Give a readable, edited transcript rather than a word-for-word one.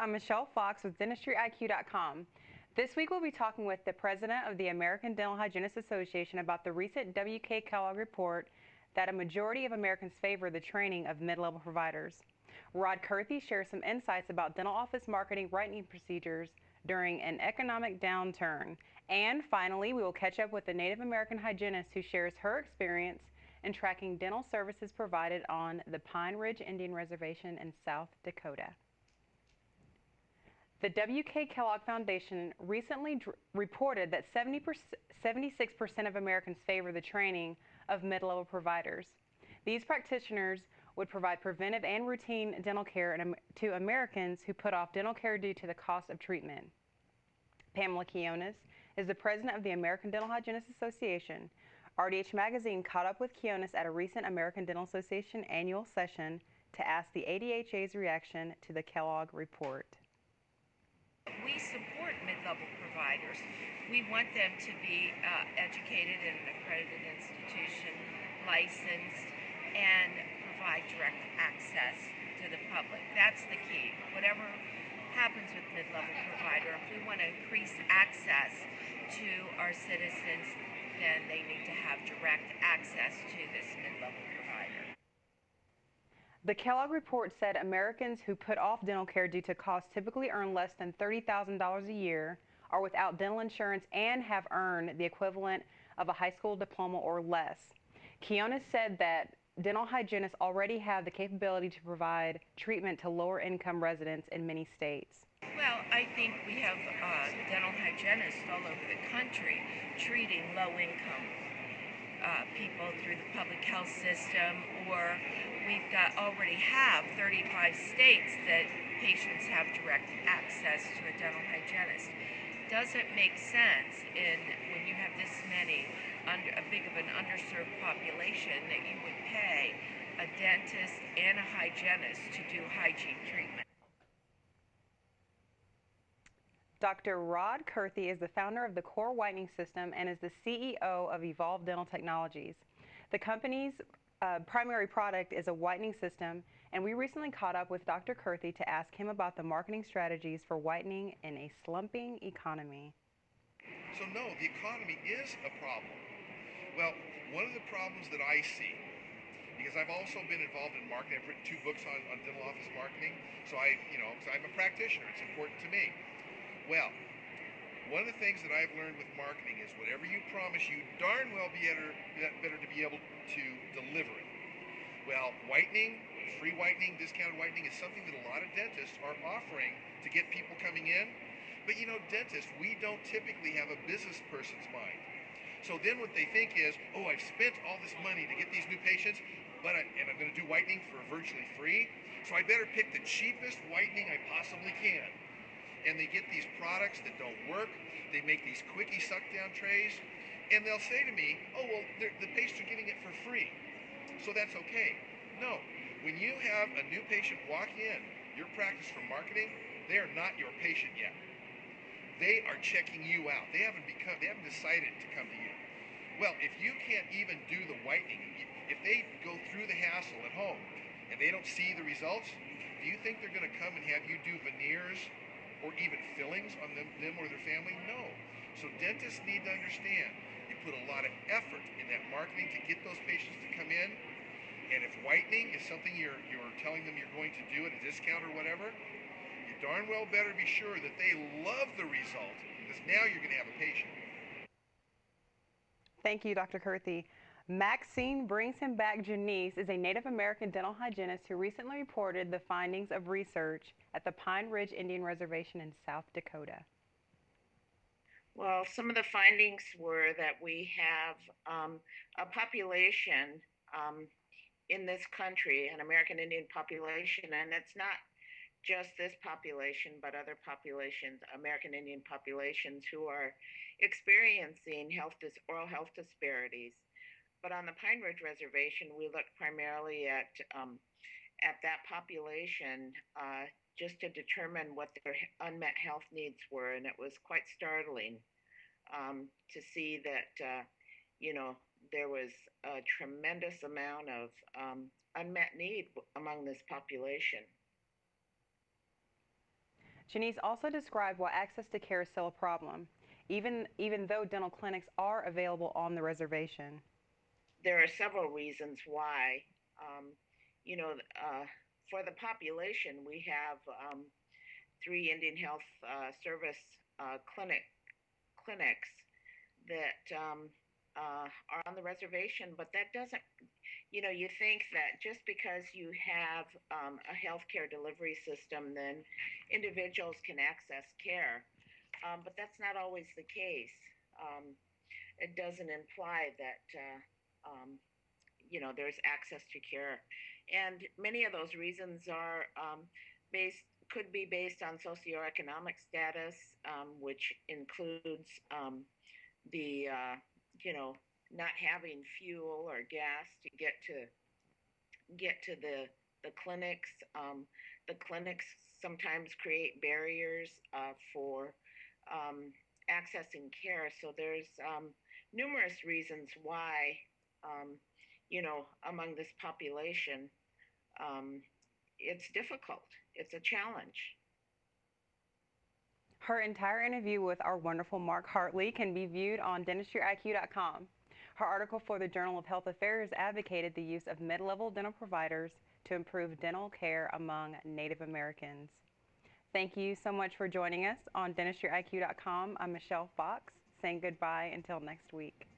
I'm Michelle Fox with DentistryIQ.com. This week we'll be talking with the president of the American Dental Hygienists Association about the recent WK Kellogg report that a majority of Americans favor the training of mid-level providers. Rod Kurthy shares some insights about dental office marketing whitening procedures during an economic downturn. And finally, we will catch up with a Native American hygienist who shares her experience in tracking dental services provided on the Pine Ridge Indian Reservation in South Dakota. The WK Kellogg Foundation recently reported that 76% of Americans favor the training of mid-level providers. These practitioners would provide preventive and routine dental care to Americans who put off dental care due to the cost of treatment. Pamela Quiones is the president of the American Dental Hygienists Association. RDH Magazine caught up with Quiones at a recent American Dental Association annual session to ask the ADHA's reaction to the Kellogg report. We support mid-level providers. We want them to be educated in an accredited institution, licensed, and provide direct access to the public. That's the key. Whatever happens with mid-level provider, if we want to increase access to our citizens, then they need to have direct access to this mid-level provider. The Kellogg report said Americans who put off dental care due to costs typically earn less than $30,000 a year, are without dental insurance, and have earned the equivalent of a high school diploma or less. Quiones said that dental hygienists already have the capability to provide treatment to lower-income residents in many states. Well, I think we have dental hygienists all over the country treating low-income people through the public health system, or we've already have 35 states that patients have direct access to a dental hygienist. Doesn't make sense when you have this many, a big of an underserved population, that you would pay a dentist and a hygienist to do hygiene treatment. Dr. Rod Kurthy is the founder of the Core Whitening System and is the CEO of Evolve Dental Technologies. The company's primary product is a whitening system, and we recently caught up with Dr. Kurthy to ask him about the marketing strategies for whitening in a slumping economy. So no, the economy is a problem. Well, one of the problems that I see, because I've also been involved in marketing, I've written 2 books on dental office marketing, so I'm a practitioner, it's important to me. Well, one of the things that I've learned with marketing is whatever you promise, you darn well better to be able to deliver it. Well, whitening, free whitening, discounted whitening is something that a lot of dentists are offering to get people coming in. But dentists, we don't typically have a business person's mind. So then what they think is, oh, I've spent all this money to get these new patients, and I'm going to do whitening for virtually free, so I better pick the cheapest whitening I possibly can. And they get these products that don't work. They make these quickie suck-down trays, and they'll say to me, oh, well, the patients are getting it for free, so that's okay. No, when you have a new patient walk in your practice for marketing, they are not your patient yet. They are checking you out. They haven't decided to come to you. Well, if you can't even do the whitening, if they go through the hassle at home and they don't see the results, do you think they're going to come and have you do veneers or even fillings on them or their family? No. So dentists need to understand you put a lot of effort in that marketing to get those patients to come in, and if whitening is something you're telling them you're going to do at a discount or whatever, you darn well better be sure that they love the result, because now you're going to have a patient. Thank you, Dr. Kurthy. Maxine Brings Him Back Janice is a Native American dental hygienist who recently reported the findings of research at the Pine Ridge Indian Reservation in South Dakota. Well, some of the findings were that we have a population in this country, an American Indian population, and it's not just this population, but other populations, American Indian populations, who are experiencing oral health disparities. But on the Pine Ridge Reservation, we looked primarily at that population just to determine what their unmet health needs were, and it was quite startling to see that there was a tremendous amount of unmet need among this population. Janice also described why access to care is still a problem, even though dental clinics are available on the reservation. There are several reasons why. Um, you know, for the population, we have three Indian Health Service clinics that are on the reservation, but that doesn't, you think that just because you have a healthcare delivery system, then individuals can access care. But that's not always the case. Um, it doesn't imply that, there's access to care. And many of those reasons are based, could be based on socioeconomic status, which includes the you know not having fuel or gas to get to the clinics. The clinics sometimes create barriers for accessing care. So there's numerous reasons why, among this population, um, it's difficult. It's a challenge. Her entire interview with our wonderful Mark Hartley can be viewed on dentistryIQ.com. Her article for the Journal of Health Affairs advocated the use of mid-level dental providers to improve dental care among Native Americans. Thank you so much for joining us on dentistryIQ.com. I'm Michelle Fox, saying goodbye until next week.